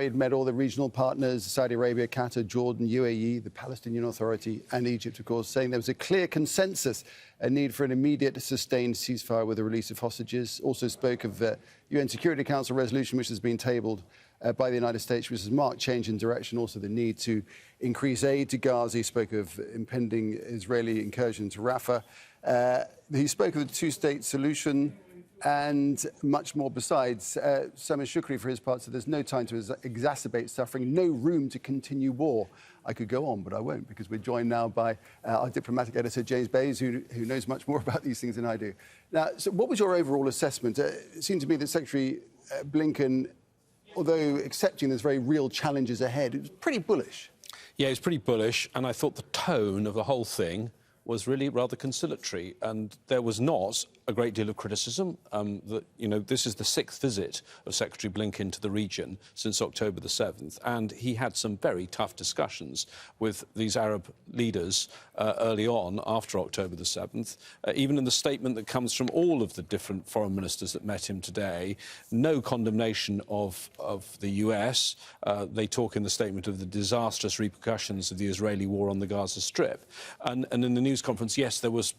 He'd met all the regional partners, Saudi Arabia, Qatar, Jordan, UAE, the Palestinian Authority and Egypt, of course, saying there was a clear consensus, a need for an immediate sustained ceasefire with the release of hostages. Also spoke of UN Security Council resolution, which has been tabled by the United States, which has marked change in direction, also the need to increase aid to Gaza. He spoke of impending Israeli incursion to Rafah. He spoke of the two-state solution and much more besides. Salman Shukri, for his part, said there's no time to exacerbate suffering, no room to continue war. I could go on, but I won't, because we're joined now by our diplomatic editor, James Bays, who knows much more about these things than I do. Now, so what was your overall assessment? It seemed to me that Secretary Blinken, although accepting there's very real challenges ahead, it was pretty bullish. Yeah, it was pretty bullish, and I thought the tone of the whole thing was really rather conciliatory, and there was not a great deal of criticism. This is the 6th visit of Secretary Blinken to the region since October the 7th, and he had some very tough discussions with these Arab leaders early on after October the 7th. Even in the statement that comes from all of the different foreign ministers that met him today, no condemnation of the US. They talk in the statement of the disastrous repercussions of the Israeli war on the Gaza Strip. And in the news conference, yes, there was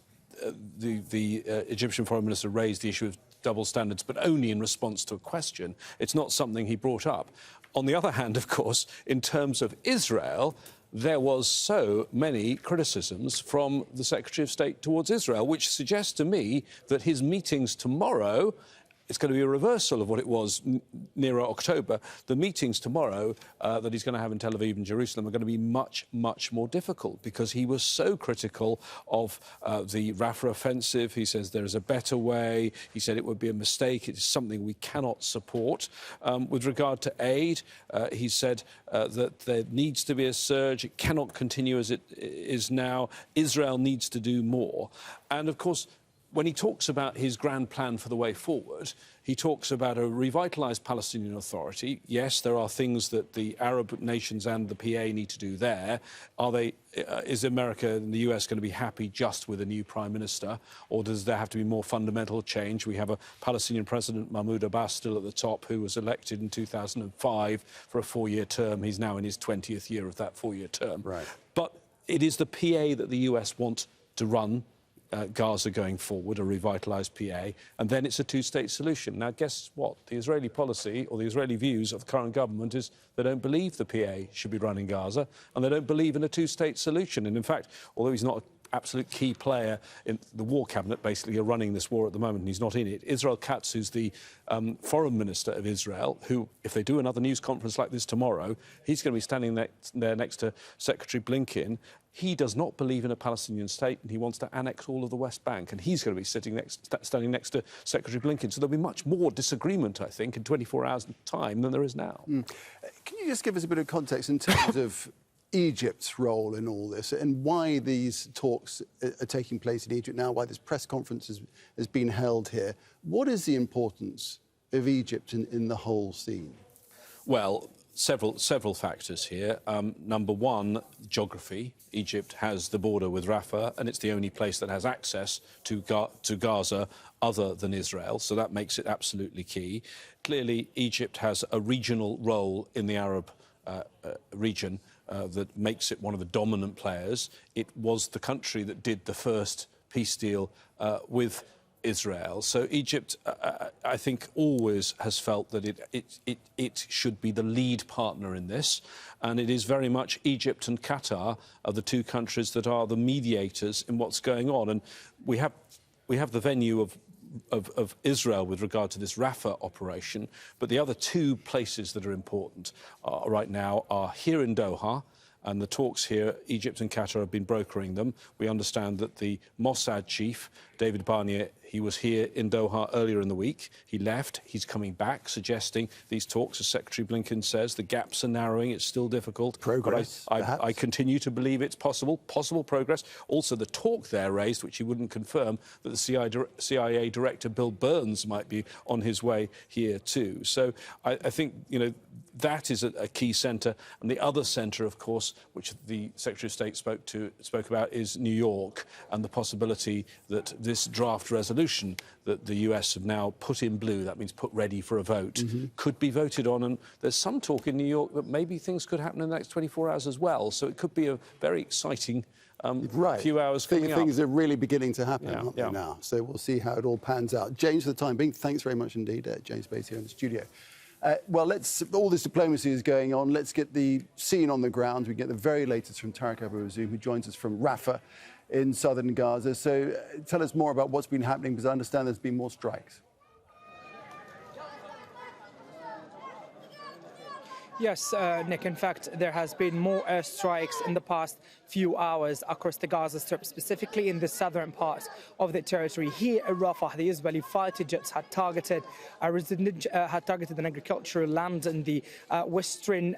the Egyptian foreign minister raised the issue of double standards, but only in response to a question. It's not something he brought up. On the other hand, of course, in terms of Israel, there was so many criticisms from the Secretary of State towards Israel, which suggests to me that his meetings tomorrow, it's going to be a reversal of what it was nearer October. The meetings tomorrow that he's going to have in Tel Aviv and Jerusalem are going to be much, much more difficult, because he was so critical of the Rafah offensive. He says there is a better way. He said it would be a mistake. It is something we cannot support. With regard to aid, he said that there needs to be a surge. It cannot continue as it is now. Israel needs to do more. And, of course, when he talks about his grand plan for the way forward, he talks about a revitalised Palestinian Authority. Yes, there are things that the Arab nations and the PA need to do there. Is America and the US going to be happy just with a new prime minister, or does there have to be more fundamental change? We have a Palestinian president, Mahmoud Abbas, still at the top, who was elected in 2005 for a 4-year term. He's now in his 20th year of that 4-year term. Right. But it is the PA that the US want to run Gaza going forward, a revitalised PA, and then it's a two-state solution. Now, guess what? The Israeli policy, or the Israeli views of the current government, is they don't believe the PA should be running Gaza, and they don't believe in a two-state solution. And in fact, although he's not an absolute key player in the war cabinet, basically, are running this war at the moment, and he's not in it, Israel Katz, who's the foreign minister of Israel, who, if they do another news conference like this tomorrow, he's going to be standing there next to Secretary Blinken. He does not believe in a Palestinian state, and he wants to annex all of the West Bank, and he's going to be standing next to Secretary Blinken. So there'll be much more disagreement, I think, in 24 hours' time than there is now. Can you just give us a bit of context in terms of Egypt's role in all this, and why these talks are taking place in Egypt now, why this press conference has been held here? What is the importance of Egypt in the whole scene? Well, several factors here. Number one, geography. Egypt has the border with Rafah, and it's the only place that has access to Gaza other than Israel, so that makes it absolutely key. Clearly, Egypt has a regional role in the Arab region that makes it one of the dominant players. It was the country that did the first peace deal with Israel. So Egypt, I think, always has felt that it should be the lead partner in this, and it is very much Egypt and Qatar are the two countries that are the mediators in what's going on. And we have the venue of Israel with regard to this Rafah operation, but the other two places that are important right now are here in Doha. And the talks here, Egypt and Qatar have been brokering them. We understand that the Mossad chief, David Barnier, he was here in Doha earlier in the week. He left. He's coming back, suggesting these talks, as Secretary Blinken says, the gaps are narrowing. It's still difficult. Progress, but I continue to believe it's possible progress. Also, the talk there raised, which he wouldn't confirm, that the CIA Director Bill Burns might be on his way here too. So I think, that is a key centre. And the other centre, of course, which the Secretary of State spoke about, is New York, and the possibility that this draft resolution resolution that the US have now put in blue, that means put ready for a vote, could be voted on. And there's some talk in New York that maybe things could happen in the next 24 hours as well. So it could be a very exciting few hours coming up. Things are really beginning to happen, aren't they now? So we'll see how it all pans out. James, for the time being, thanks very much indeed. James Bates here in the studio. Well, all this diplomacy is going on. Let's get the scene on the ground. We get the very latest from Tareq Abu Azzoum, who joins us from Rafah in southern Gaza. So tell us more about what's been happening, because I understand there's been more strikes. Yes, Nick. In fact, there has been more airstrikes in the past few hours across the Gaza Strip, specifically in the southern part of the territory. Here in Rafah, the Israeli fighter jets had targeted an agricultural land in the western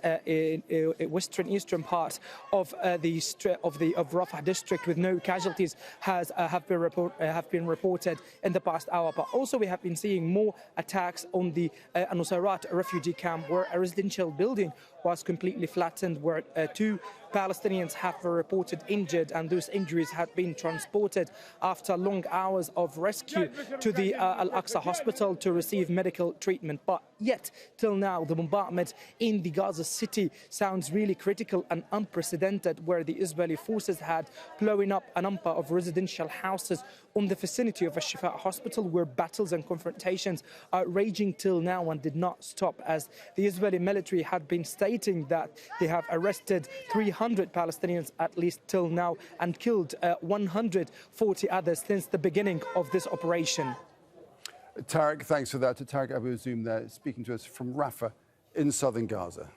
eastern part of Rafah district, with no casualties have been reported in the past hour. But also, we have been seeing more attacks on the Nusayrat refugee camp, where a residential building was completely flattened, where 2 Palestinians have been reported injured, and those injuries had been transported after long hours of rescue to the Al-Aqsa hospital to receive medical treatment. But yet, till now, the bombardment in the Gaza city sounds really critical and unprecedented, where the Israeli forces had blown up a number of residential houses on the vicinity of a Shifa hospital, where battles and confrontations are raging till now and did not stop, as the Israeli military had been stating that they have arrested 300 Palestinians at least till now and killed 140 others since the beginning of this operation. Tareq, thanks for that. To Tareq Abu Azzoum there, speaking to us from Rafah in southern Gaza.